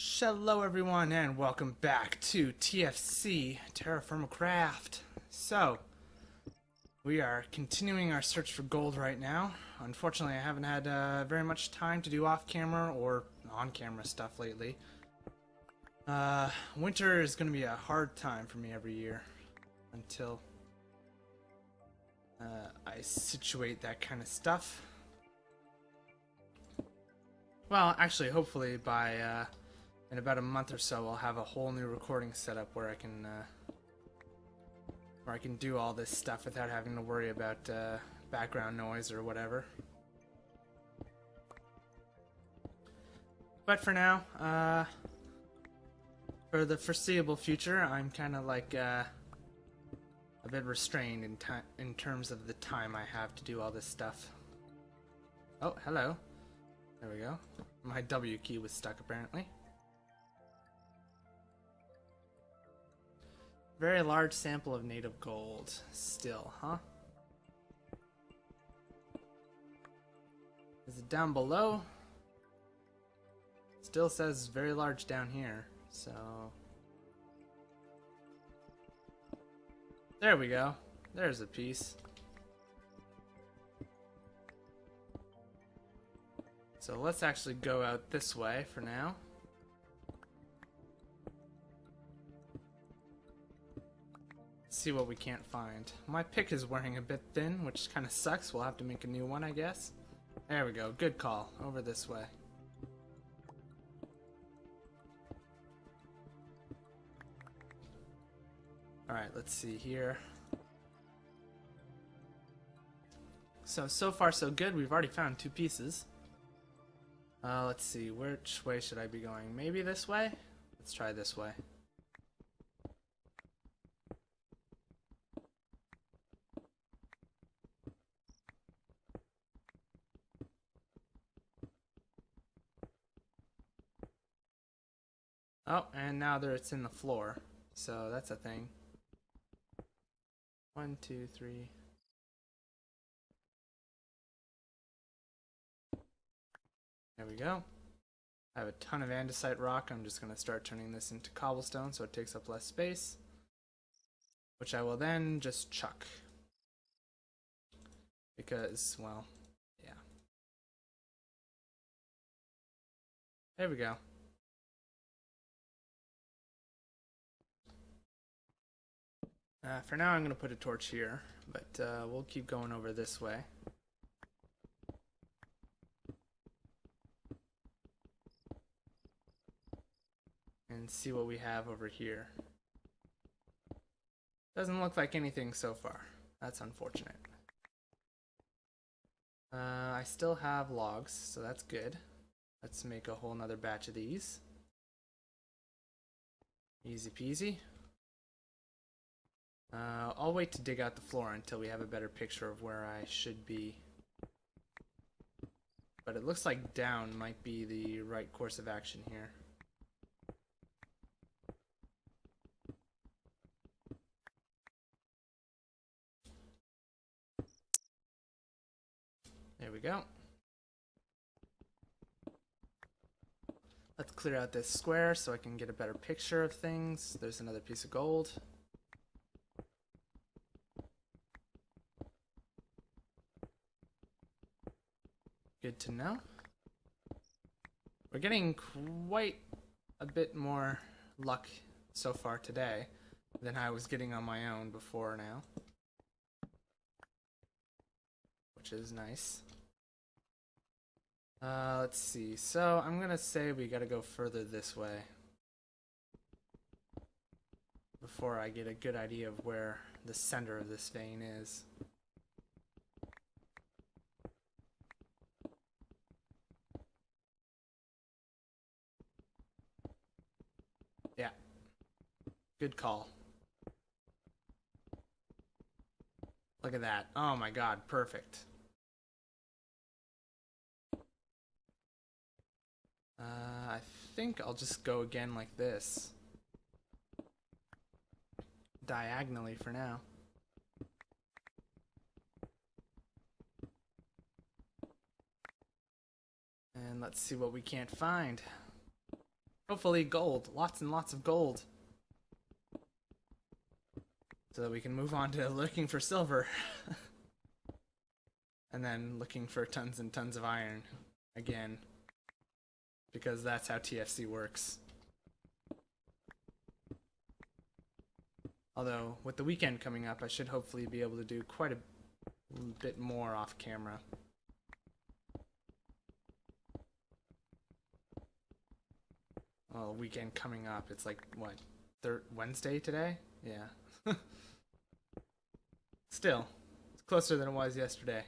Hello everyone and welcome back to TFC, TerraFirmaCraft. So, we are continuing our search for gold right now. Unfortunately, I haven't had very much time to do off-camera or on-camera stuff lately. Winter is going to be a hard time for me every year until I situate that kind of stuff. Well, actually, hopefully by in about a month or so, I'll have a whole new recording setup where I can do all this stuff without having to worry about background noise or whatever. But for now, for the foreseeable future, I'm kind of like a bit restrained in terms of the time I have to do all this stuff. Oh, hello. There we go. My W key was stuck apparently. Very large sample of native gold. Still, huh? Is it down below? Still says very large down here, so... There we go. There's a piece. So let's actually go out this way for now. See what we can't find. My pick is wearing a bit thin, which kind of sucks. We'll have to make a new one, I guess. There we go. Good call. Over this way. Alright, let's see here. So far so good. We've already found 2 pieces. Let's see. Which way should I be going? Maybe this way? Let's try this way. Oh, and now there it's in the floor. So that's a thing. 1, 2, 3. There we go. I have a ton of andesite rock. I'm just going to start turning this into cobblestone so it takes up less space, which I will then just chuck. Because, well, yeah. There we go. For now, I'm going to put a torch here, but we'll keep going over this way. And see what we have over here. Doesn't look like anything so far. That's unfortunate. I still have logs, so that's good. Let's make a whole nother batch of these. Easy peasy. I'll wait to dig out the floor until we have a better picture of where I should be. But it looks like down might be the right course of action here. There we go. Let's clear out this square so I can get a better picture of things. There's another piece of gold. Good to know. We're getting quite a bit more luck so far today than I was getting on my own before now, which is nice. Let's see. So I'm gonna say we gotta go further this way before I get a good idea of where the center of this vein is. Yeah. Good call. Look at that. Oh my god, perfect. I think I'll just go again like this. Diagonally for now. And let's see what we can't find. Hopefully gold. Lots and lots of gold. So that we can move on to looking for silver. And then looking for tons and tons of iron. Again. Because that's how TFC works. Although, with the weekend coming up, I should hopefully be able to do quite a bit more off camera. Well, weekend coming up, it's like, what, Wednesday today? Yeah. Still, it's closer than it was yesterday.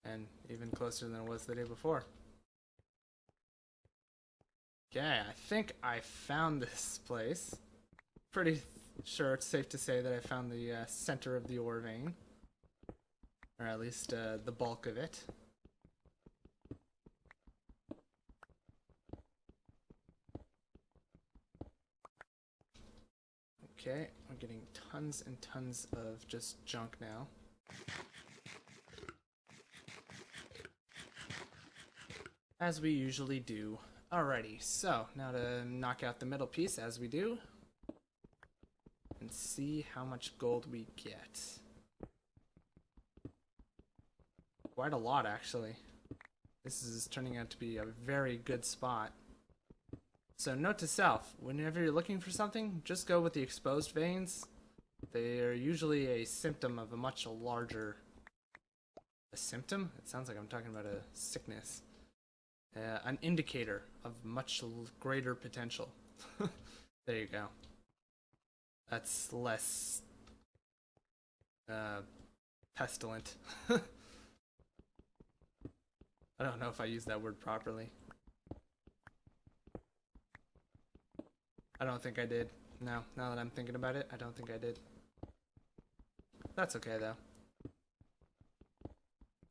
And even closer than it was the day before. Okay, I think I found this place. Pretty sure it's safe to say that I found the center of the ore vein. Or at least the bulk of it. Okay, I'm getting tons and tons of just junk now. As we usually do. Alrighty, so now to knock out the middle piece as we do. And see how much gold we get. Quite a lot, actually. This is turning out to be a very good spot. So note to self, whenever you're looking for something, just go with the exposed veins. They are usually a symptom of a much larger... A symptom? It sounds like I'm talking about a sickness. An indicator of much greater potential. There you go. That's less... pestilent. I don't know if I used that word properly. I don't think I did. No, now that I'm thinking about it, I don't think I did. That's okay, though.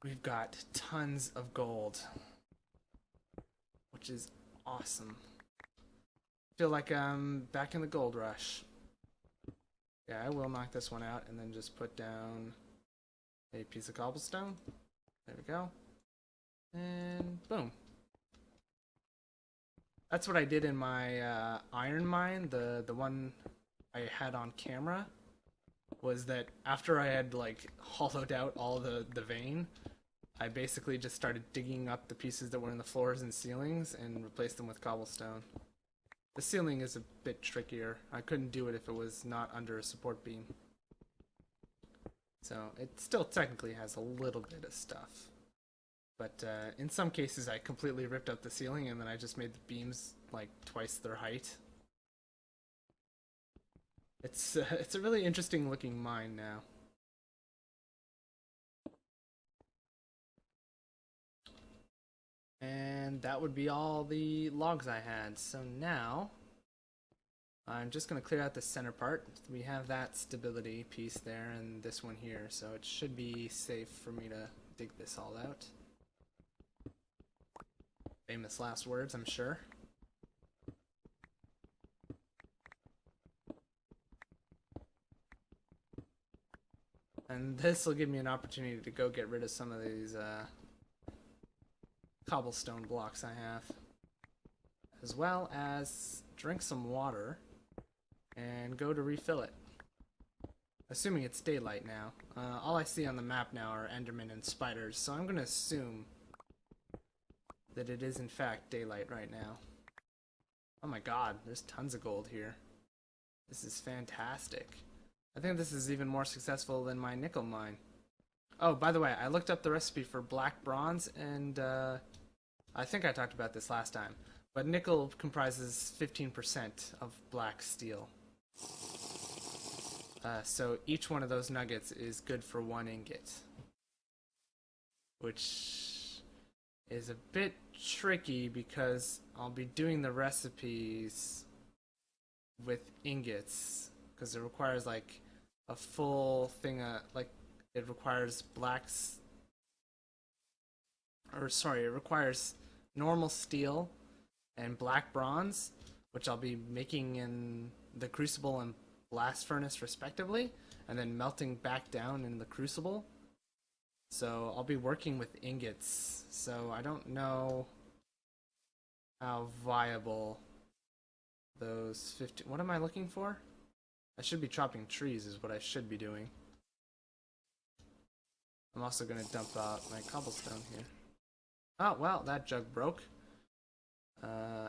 We've got tons of gold. Which is awesome. I feel like I'm back in the gold rush. Yeah, I will knock this one out and then just put down a piece of cobblestone. There we go. And boom. That's what I did in my iron mine, the one I had on camera, was that after I had like hollowed out all the vein, I basically just started digging up the pieces that were in the floors and ceilings and replaced them with cobblestone. The ceiling is a bit trickier. I couldn't do it if it was not under a support beam. So it still technically has a little bit of stuff. But in some cases I completely ripped up the ceiling and then I just made the beams like twice their height. It's a really interesting looking mine now. And that would be all the logs I had. So now I'm just going to clear out the center part. We have that stability piece there and this one here, so it should be safe for me to dig this all out. Famous last words, I'm sure. And this will give me an opportunity to go get rid of some of these cobblestone blocks I have. As well as drink some water and go to refill it. Assuming it's daylight now. All I see on the map now are Endermen and spiders, so I'm going to assume that it is in fact daylight right now. Oh my god, there's tons of gold here. This is fantastic. I think this is even more successful than my nickel mine. Oh, by the way, I looked up the recipe for black bronze, and I think I talked about this last time, but nickel comprises 15% of black steel. So each one of those nuggets is good for 1 ingot. Which is a bit tricky because I'll be doing the recipes with ingots because it requires like a full thing of like it requires it requires normal steel and black bronze, which I'll be making in the crucible and blast furnace respectively, and then melting back down in the crucible. So I'll be working with ingots, so I don't know how viable those 50... What am I looking for? I should be chopping trees is what I should be doing. I'm also going to dump out my cobblestone here. Oh, well, that jug broke.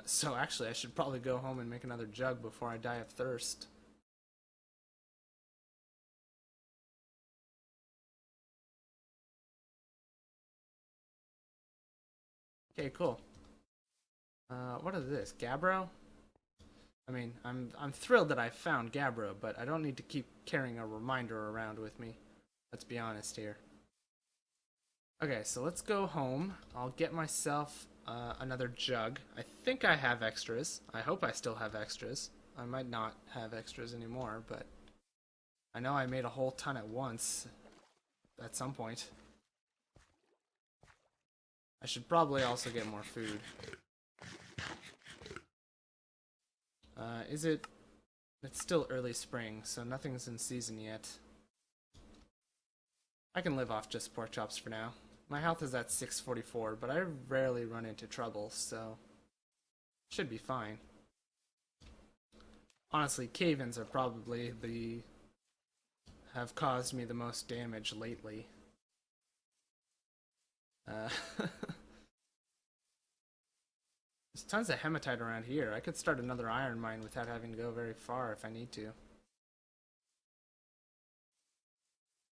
So actually, I should probably go home and make another jug before I die of thirst. Okay, cool. What is this? Gabbro? I mean, I'm thrilled that I found Gabbro, but I don't need to keep carrying a reminder around with me. Let's be honest here. Okay, so let's go home. I'll get myself another jug. I think I have extras. I hope I still have extras. I might not have extras anymore, but I know I made a whole ton at once at some point. I should probably also get more food. It's still early spring, so nothing's in season yet. I can live off just pork chops for now. My health is at 644, but I rarely run into trouble, so should be fine. Honestly, cave-ins are probably have caused me the most damage lately. There's tons of hematite around here. I could start another iron mine without having to go very far if I need to.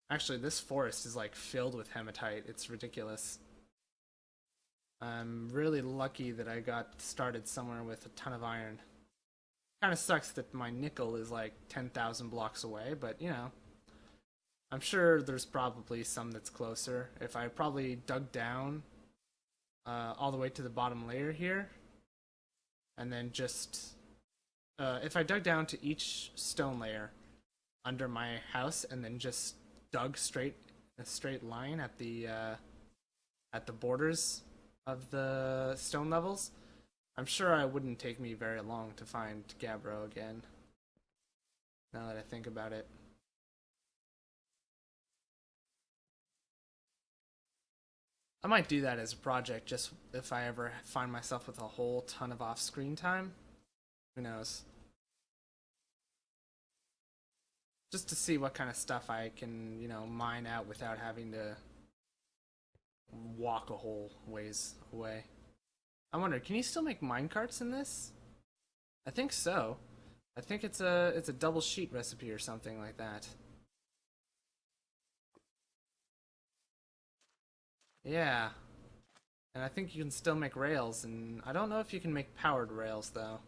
Actually, this forest is like filled with hematite. It's ridiculous. I'm really lucky that I got started somewhere with a ton of iron. Kinda sucks that my nickel is like 10,000 blocks away, but you know. I'm sure there's probably some that's closer. If I probably dug down all the way to the bottom layer here, and then just if I dug down to each stone layer under my house and then just dug straight in a straight line at the borders of the stone levels, I'm sure it wouldn't take me very long to find Gabbro again, now that I think about it. I might do that as a project, just if I ever find myself with a whole ton of off-screen time. Who knows? Just to see what kind of stuff I can, you know, mine out without having to walk a whole ways away. I wonder, can you still make minecarts in this? I think so. I think it's a double sheet recipe or something like that. Yeah. And I think you can still make rails, and I don't know if you can make powered rails though.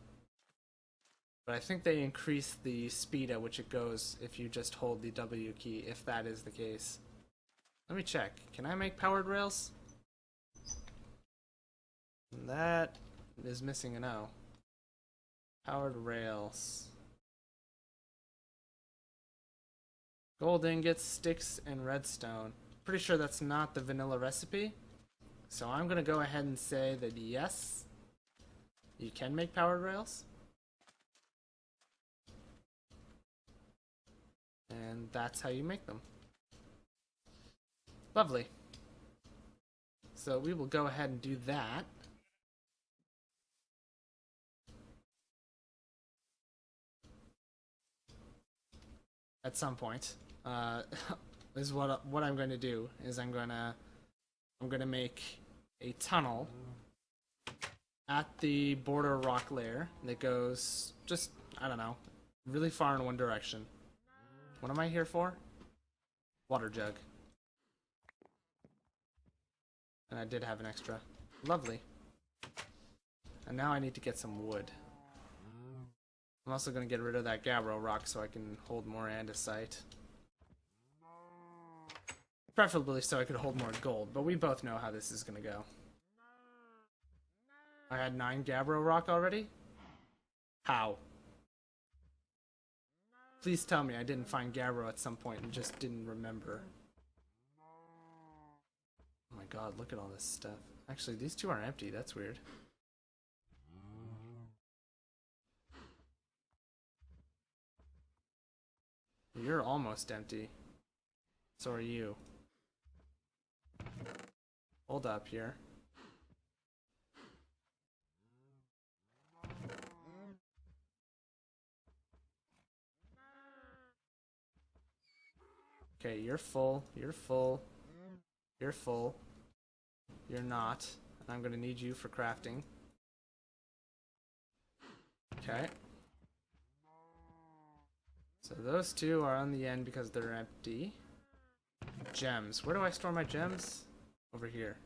But I think they increase the speed at which it goes if you just hold the W key, if that is the case. Let me check. Can I make powered rails? That is missing an O. Powered rails. Gold ingots, sticks, and redstone. Pretty sure that's not the vanilla recipe. So I'm gonna go ahead and say that yes, you can make powered rails. And that's how you make them. Lovely. So we will go ahead and do that. At some point. Is what I'm going to do is I'm gonna make a tunnel at the border rock layer that goes just, I don't know, really far in one direction. What am I here for? Water jug. And I did have an extra. Lovely. And now I need to get some wood. I'm also going to get rid of that Gabbro rock so I can hold more andesite. Preferably so I could hold more gold, but we both know how this is going to go. I had 9 Gabbro rock already? How? Please tell me I didn't find Gabbro at some point and just didn't remember. Oh my god, look at all this stuff. Actually, these two are empty. That's weird. You're almost empty. So are you. Hold up here. Okay, you're full. You're full. You're full. You're not. And I'm gonna need you for crafting. Okay. So those two are on the end because they're empty. Gems. Where do I store my gems? Over here.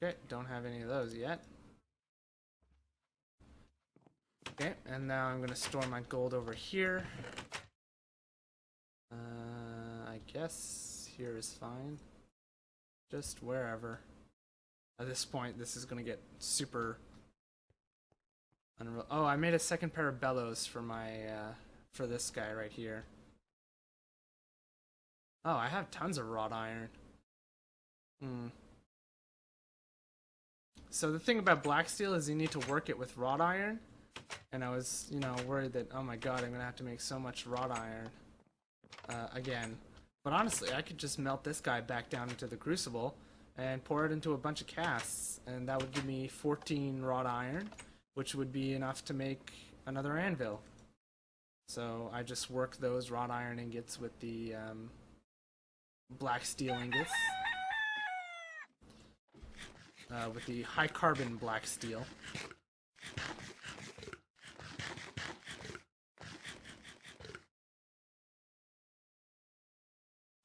Okay, don't have any of those yet. Okay, and now I'm gonna store my gold over here. I guess here is fine. Just wherever. At this point, this is gonna get super unreal. Oh, I made a second pair of bellows for my for this guy right here. Oh, I have tons of wrought iron. So the thing about black steel is you need to work it with wrought iron. And I was, you know, worried that, oh my god, I'm gonna have to make so much wrought iron again. But honestly, I could just melt this guy back down into the crucible and pour it into a bunch of casts, and that would give me 14 wrought iron, which would be enough to make another anvil. So I just work those wrought iron ingots with the black steel ingots. With the high carbon black steel.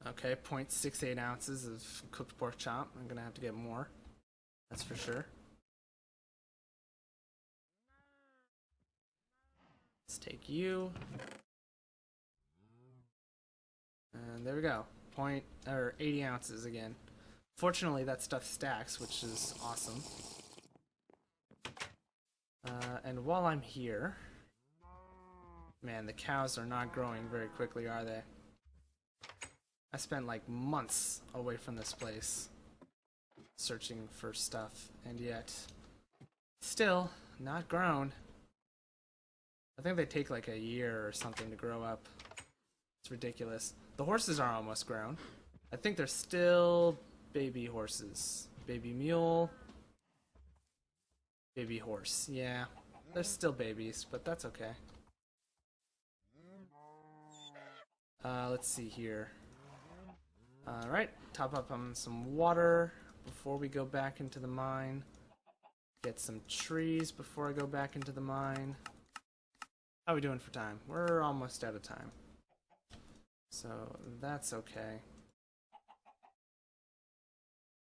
Okay, 0.68 ounces of cooked pork chop. I'm gonna have to get more. That's for sure. Let's take you. And there we go. 80 ounces again. Fortunately, that stuff stacks, which is awesome. And while I'm here... Man, the cows are not growing very quickly, are they? I spent like months away from this place searching for stuff, and yet still not grown. I think they take like a year or something to grow up. It's ridiculous. The horses are almost grown. I think they're still baby horses. Baby mule. Baby horse. Yeah, they're still babies, but that's okay. Let's see here. Alright, top up on some water before we go back into the mine. Get some trees before I go back into the mine. How are we doing for time? We're almost out of time. So, that's okay.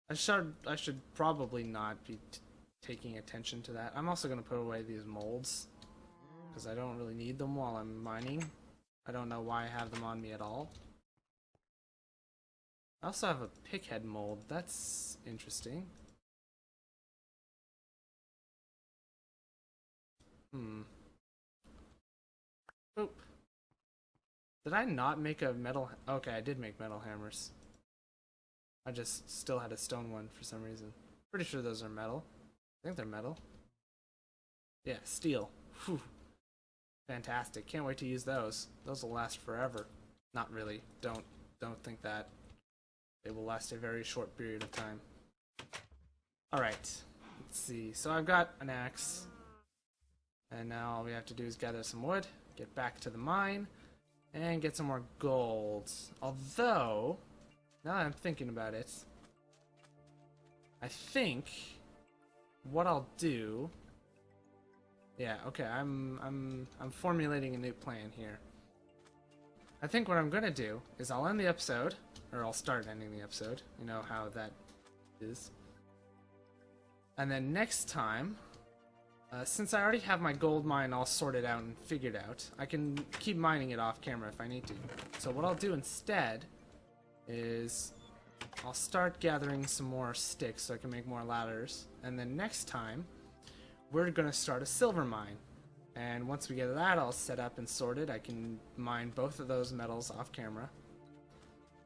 I should probably not be taking attention to that. I'm also going to put away these molds, because I don't really need them while I'm mining. I don't know why I have them on me at all. I also have a pickhead mold. That's interesting. Oop. Did I not make a metal... Okay, I did make metal hammers. I just still had a stone one for some reason. Pretty sure those are metal. I think they're metal. Yeah, steel. Whew. Fantastic. Can't wait to use those. Those will last forever. Not really. Don't think that. They will last a very short period of time. Alright. Let's see. So I've got an axe. And now all we have to do is gather some wood, get back to the mine, and get some more gold. Although, now that I'm thinking about it, I think what I'll do... Yeah, okay, I'm formulating a new plan here. I think what I'm gonna do is I'll end the episode, or I'll start ending the episode. You know how that is. And then next time, since I already have my gold mine all sorted out and figured out, I can keep mining it off camera if I need to. So what I'll do instead is I'll start gathering some more sticks so I can make more ladders. And then next time, we're gonna start a silver mine. And once we get that all set up and sorted, I can mine both of those metals off camera.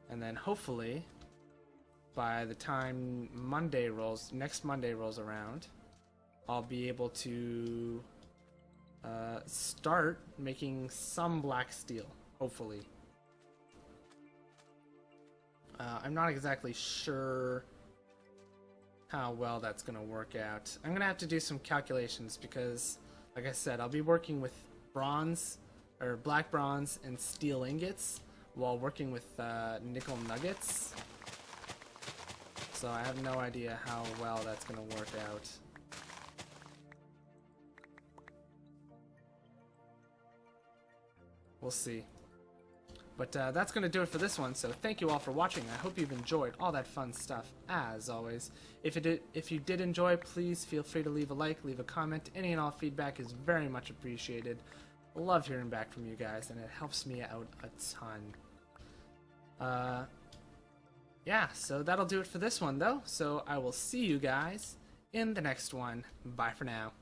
And then hopefully, by the time next Monday rolls around, I'll be able to start making some black steel, hopefully. I'm not exactly sure how well that's going to work out. I'm going to have to do some calculations because, like I said, I'll be working with bronze, or black bronze and steel ingots, while working with nickel nuggets. So I have no idea how well that's going to work out. We'll see. But that's going to do it for this one, so thank you all for watching. I hope you've enjoyed all that fun stuff, as always. If you did enjoy, please feel free to leave a like, leave a comment. Any and all feedback is very much appreciated. Love hearing back from you guys, and it helps me out a ton. Yeah, so that'll do it for this one, though. So I will see you guys in the next one. Bye for now.